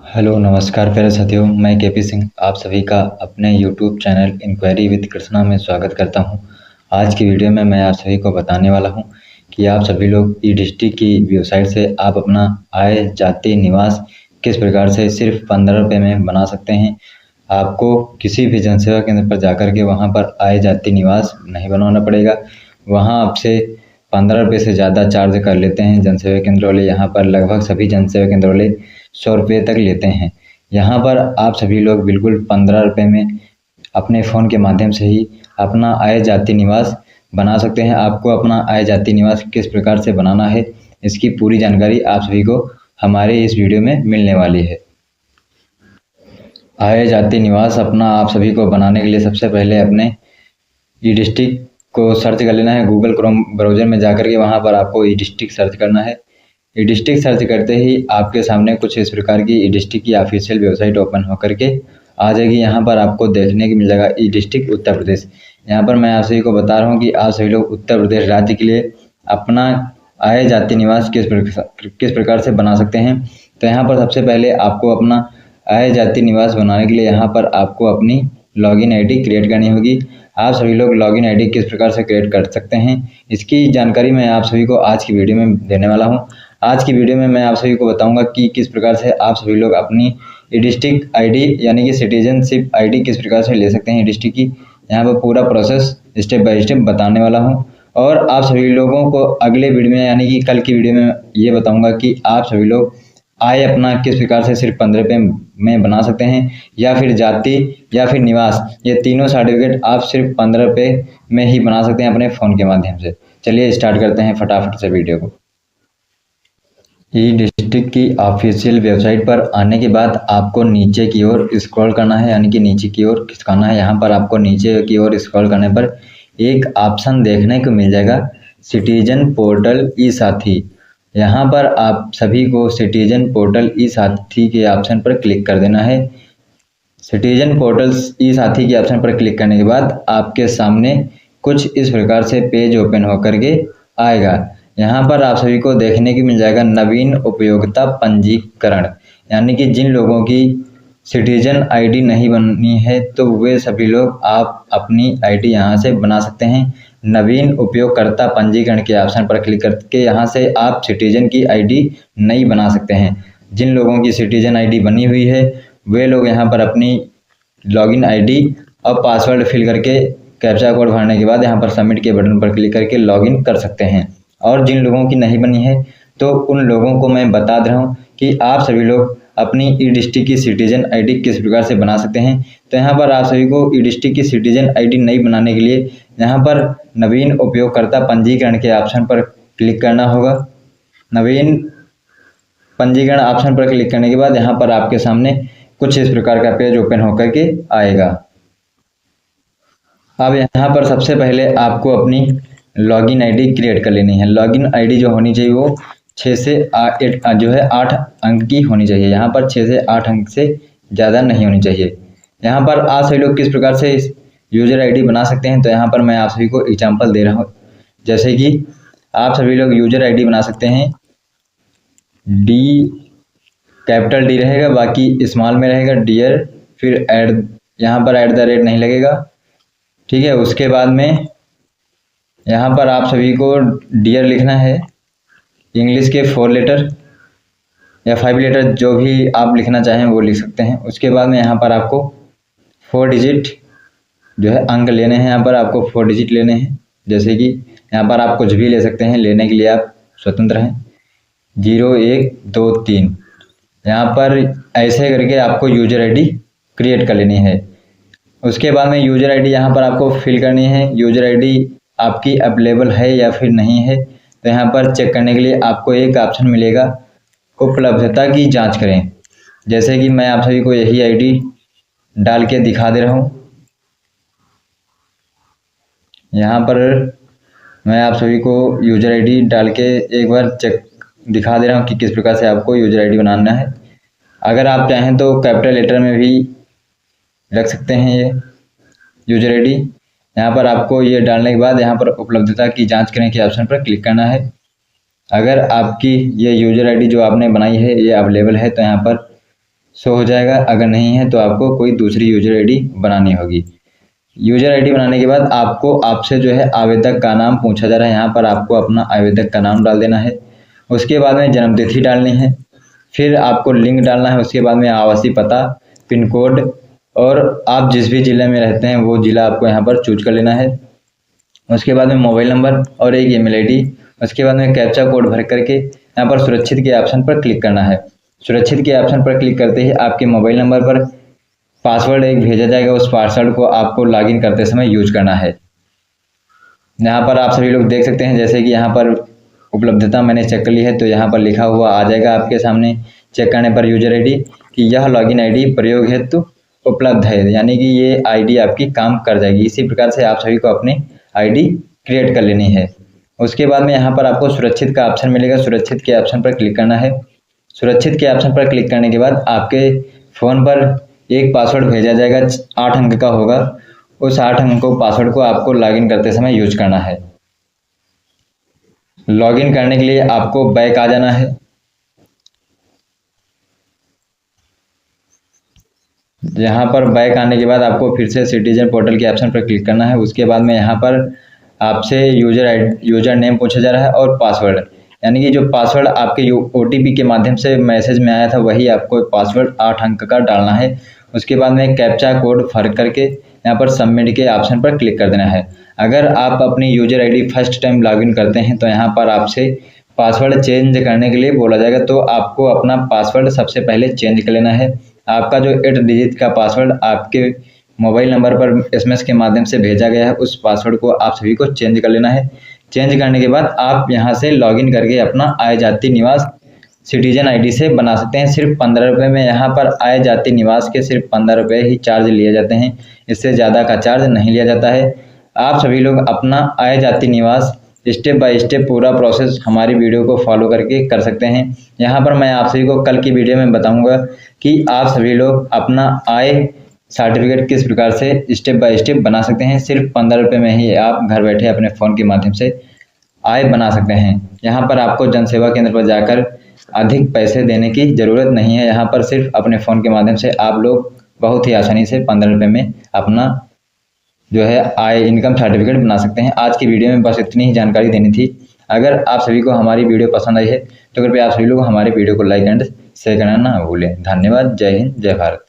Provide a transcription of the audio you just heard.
Hello नमस्कार प्यारे साथियों, मैं केपी सिंह आप सभी का अपने YouTube channel inquiry with Krishna में स्वागत करता हूं। आज की वीडियो में मैं आप सभी को बताने वाला हूं कि आप सभी लोग ई डिस्ट्रिक्ट की वेबसाइट से आप अपना आय, जाति, निवास किस प्रकार से सिर्फ 15 रुपये में बना सकते हैं। आपको किसी भी जनसेवा केंद्र पर जाकर के वहाँ पर आय, जाति, निवास नहीं बनवाना पड़ेगा। वहाँ आपसे 15 रुपये से ज़्यादा चार्ज कर लेते हैं जनसेवा केंद्र वाले। यहाँ पर लगभग सभी जनसेवा केंद्र वाले 100 रुपये तक लेते हैं। यहाँ पर आप सभी लोग बिल्कुल 15 रुपये में अपने फ़ोन के माध्यम से ही अपना आय, जाति, निवास बना सकते हैं। आपको अपना आय, जाति, निवास किस प्रकार से बनाना है, इसकी पूरी जानकारी आप सभी को हमारे इस वीडियो में मिलने वाली है। आय, जाति, निवास अपना आप सभी को बनाने के लिए सबसे पहले अपने ई डिस्ट्रिक्ट को सर्च कर लेना है। गूगल क्रोम ब्राउज़र में जाकर के वहाँ पर आपको ई डिस्ट्रिक्ट सर्च करना है। ई डिस्ट्रिक्ट सर्च करते ही आपके सामने कुछ इस प्रकार की ई डिस्ट्रिक्ट की ऑफिशियल वेबसाइट ओपन होकर के आ जाएगी। यहाँ पर आपको देखने को मिल जाएगा ई डिस्ट्रिक्ट उत्तर प्रदेश। यहाँ पर मैं आप सभी को बता रहा हूँ कि आप सभी लोग उत्तर प्रदेश राज्य के लिए अपना आय, जाति, निवास किस प्रकार से बना सकते हैं। तो यहाँ पर सबसे पहले आपको अपना आय, जाति, निवास बनाने के लिए यहाँ पर आपको अपनी लॉगिन आईडी क्रिएट करनी होगी। आप सभी लोग लॉगिन आईडी किस प्रकार से क्रिएट कर सकते हैं, इसकी जानकारी मैं आप सभी को आज की वीडियो में देने वाला हूं। आज की वीडियो में मैं आप सभी को बताऊंगा कि किस प्रकार से आप सभी लोग अपनी ई डिस्ट्रिक्ट आईडी यानी कि सिटीजनशिप आईडी किस प्रकार से ले सकते हैं ई डिस्ट्रिक्ट की। यहाँ पर पूरा प्रोसेस स्टेप बाय स्टेप बताने वाला हूँ। और आप सभी लोगों को अगले वीडियो में यानी कि कल की वीडियो में ये बताऊँगा कि आप सभी लोग आय अपना किस प्रकार से सिर्फ 15 रुपये में बना सकते हैं, या फिर जाति या फिर निवास, ये तीनों सर्टिफिकेट आप सिर्फ 15 रुपये में ही बना सकते हैं अपने फ़ोन के माध्यम से। चलिए स्टार्ट करते हैं फटाफट से वीडियो को। ई डिस्ट्रिक्ट की ऑफिशियल वेबसाइट पर आने के बाद आपको नीचे की ओर स्क्रॉल करना है, यानी कि नीचे की ओर खिसकाना है। यहाँ पर आपको नीचे की ओर स्क्रॉल करने पर एक ऑप्शन देखने को मिल जाएगा, सिटीजन पोर्टल ई साथी। यहाँ पर आप सभी को सिटीजन पोर्टल ई साथी के ऑप्शन पर क्लिक कर देना है। सिटीजन पोर्टल ई साथी के ऑप्शन पर क्लिक करने के बाद आपके सामने कुछ इस प्रकार से पेज ओपन होकर के आएगा। यहाँ पर आप सभी को देखने को मिल जाएगा नवीन उपयोगिता पंजीकरण, यानी कि जिन लोगों की सिटीजन आईडी नहीं बनी है तो वे सभी लोग आप अपनी आईडी यहाँ से बना सकते हैं। नवीन उपयोगकर्ता पंजीकरण के ऑप्शन पर क्लिक करके यहाँ से आप सिटीजन की आईडी नहीं बना सकते हैं। जिन लोगों की सिटीजन आईडी बनी हुई है वे लोग यहाँ पर अपनी लॉगिन आईडी और पासवर्ड फिल करके कैप्चा कोड भरने के बाद यहाँ पर सबमिट के बटन पर क्लिक करके लॉगिन कर सकते हैं। और जिन लोगों की नहीं बनी है तो उन लोगों को मैं बता दे रहा हूँ कि आप सभी लोग अपनी ई डिस्ट्रिक्ट की सिटीजन आईडी किस प्रकार से बना सकते हैं। तो यहाँ पर आप सभी को ई डिस्ट्रिक्ट की सिटीजन आईडी नहीं बनाने के लिए यहाँ पर नवीन उपयोगकर्ता पंजीकरण के ऑप्शन पर क्लिक करना होगा। नवीन पंजीकरण ऑप्शन पर क्लिक करने के बाद यहाँ पर आपके सामने कुछ इस प्रकार का पेज ओपन होकर के आएगा। अब यहाँ पर सबसे पहले आपको अपनी लॉगिन आईडी क्रिएट कर लेनी है। लॉगिन आईडी जो होनी चाहिए वो 6 से 8 अंक की होनी चाहिए। यहाँ पर 6 से 8 अंक से ज़्यादा नहीं होनी चाहिए। यहाँ पर आप सभी लोग किस प्रकार से यूजर आईडी बना सकते हैं, तो यहाँ पर मैं आप सभी को एग्जांपल दे रहा हूँ। जैसे कि आप सभी लोग यूजर आईडी बना सकते हैं, कैपिटल डी रहेगा, बाकी स्मॉल में रहेगा डियर, फिर यहाँ पर @ नहीं लगेगा, ठीक है। उसके बाद में यहाँ पर आप सभी को डियर लिखना है, इंग्लिश के 4 लेटर या 5 लेटर जो भी आप लिखना चाहें वो लिख सकते हैं। उसके बाद में यहाँ पर आपको 4 डिजिट जो है अंक लेने हैं। यहाँ पर आपको 4 डिजिट लेने हैं, जैसे कि यहाँ पर आप कुछ भी ले सकते हैं, लेने के लिए आप स्वतंत्र हैं। 0 1 2 3 यहाँ पर ऐसे करके आपको यूजर आईडी क्रिएट कर लेनी है। उसके बाद में यूजर आईडी यहाँ पर आपको फिल करनी है। यूजर आईडी आपकी अवेलेबल है या फिर नहीं है, तो यहाँ पर चेक करने के लिए आपको एक ऑप्शन मिलेगा, उपलब्धता की जांच करें। जैसे कि मैं आप सभी को यही आईडी डाल के दिखा दे रहा हूँ। यहाँ पर मैं आप सभी को यूजर आईडी डाल के एक बार चेक दिखा दे रहा हूँ कि किस प्रकार से आपको यूजर आईडी बनाना है। अगर आप चाहें तो कैपिटल लेटर में भी रख सकते हैं ये यूजर आईडी। यहाँ पर आपको ये डालने के बाद यहाँ पर उपलब्धता की जांच करें के ऑप्शन पर क्लिक करना है। अगर आपकी ये यूजर आईडी जो आपने बनाई है ये अवेलेबल है तो यहाँ पर शो हो जाएगा। अगर नहीं है तो आपको कोई दूसरी यूजर आईडी बनानी होगी। यूजर आईडी बनाने के बाद आपको आपसे जो है आवेदक का नाम पूछा जा रहा है। यहाँ पर आपको अपना आवेदक का नाम डाल देना है। उसके बाद में जन्मतिथि डालनी है, फिर आपको लिंक डालना है। उसके बाद में आवासीय पता, पिन कोड और आप जिस भी ज़िले में रहते हैं वो ज़िला आपको यहाँ पर चूज कर लेना है। उसके बाद में मोबाइल नंबर और एक ईमेल आईडी। उसके बाद में कैप्चा कोड भर करके यहाँ पर सुरक्षित के ऑप्शन पर क्लिक करना है। सुरक्षित के ऑप्शन पर क्लिक करते ही आपके मोबाइल नंबर पर पासवर्ड एक भेजा जाएगा। उस पासवर्ड को आपको लॉगिन करते समय यूज करना है। यहाँ पर आप सभी लोग देख सकते हैं, जैसे कि यहाँ पर उपलब्धता मैंने चेक कर ली है, तो यहाँ पर लिखा हुआ आ जाएगा आपके सामने चेक करने पर यूजर आईडी कि यह लॉगिन आईडी प्रयोग हेतु उपलब्ध है, यानी कि ये आईडी आपकी काम कर जाएगी। इसी प्रकार से आप सभी को अपनी आईडी क्रिएट कर लेनी है। उसके बाद में यहाँ पर आपको सुरक्षित का ऑप्शन मिलेगा। सुरक्षित के ऑप्शन पर क्लिक करना है। सुरक्षित के ऑप्शन पर क्लिक करने के बाद आपके फ़ोन पर एक पासवर्ड भेजा जाएगा, 8 अंक का होगा। उस 8 अंक को पासवर्ड को आपको लॉगिन करते समय यूज करना है। लॉगिन करने के लिए आपको बैक आ जाना है। यहाँ पर बैक आने के बाद आपको फिर से सिटीजन पोर्टल के ऑप्शन पर क्लिक करना है। उसके बाद में यहाँ पर आपसे यूजर नेम पूछा जा रहा है और पासवर्ड, यानी कि जो पासवर्ड आपके OTP के माध्यम से मैसेज में आया था वही आपको पासवर्ड 8 अंक का डालना है। उसके बाद में कैप्चा कोड भर करके यहाँ पर सबमिट के ऑप्शन पर क्लिक कर देना है। अगर आप अपनी user ID first time login करते हैं तो यहाँ पर आपसे पासवर्ड चेंज करने के लिए बोला जाएगा, तो आपको अपना पासवर्ड सबसे पहले चेंज कर लेना है। आपका जो 8 डिजिट का पासवर्ड आपके मोबाइल नंबर पर SMS के माध्यम से भेजा गया है, उस पासवर्ड को आप सभी को चेंज कर लेना है। चेंज करने के बाद आप यहाँ से लॉगिन करके अपना आय जाति निवास सिटीजन आईडी से बना सकते हैं। सिर्फ 15 रुपये में यहाँ पर आय जाति निवास के सिर्फ 15 रुपये ही चार्ज लिए जाते हैं, इससे ज़्यादा का चार्ज नहीं लिया जाता है। आप सभी लोग अपना आय जाति निवास स्टेप बाय स्टेप पूरा प्रोसेस हमारी वीडियो को फॉलो करके कर सकते हैं। यहाँ पर मैं आप सभी को कल की वीडियो में बताऊँगा कि आप सभी लोग अपना आय सर्टिफिकेट किस प्रकार से स्टेप बाय स्टेप बना सकते हैं। सिर्फ 15 रुपये में ही आप घर बैठे अपने फ़ोन के माध्यम से आय बना सकते हैं। यहाँ पर आपको जनसेवा केंद्र पर जाकर अधिक पैसे देने की ज़रूरत नहीं है। यहाँ पर सिर्फ अपने फ़ोन के माध्यम से आप लोग बहुत ही आसानी से 15 रुपये में अपना जो है आय इनकम सर्टिफिकेट बना सकते हैं। आज की वीडियो में बस इतनी ही जानकारी देनी थी। अगर आप सभी को हमारी वीडियो पसंद आई है तो कृपया आप सभी लोग हमारे वीडियो को लाइक एंड शेयर करना ना भूलें। धन्यवाद। जय हिंद, जय भारत।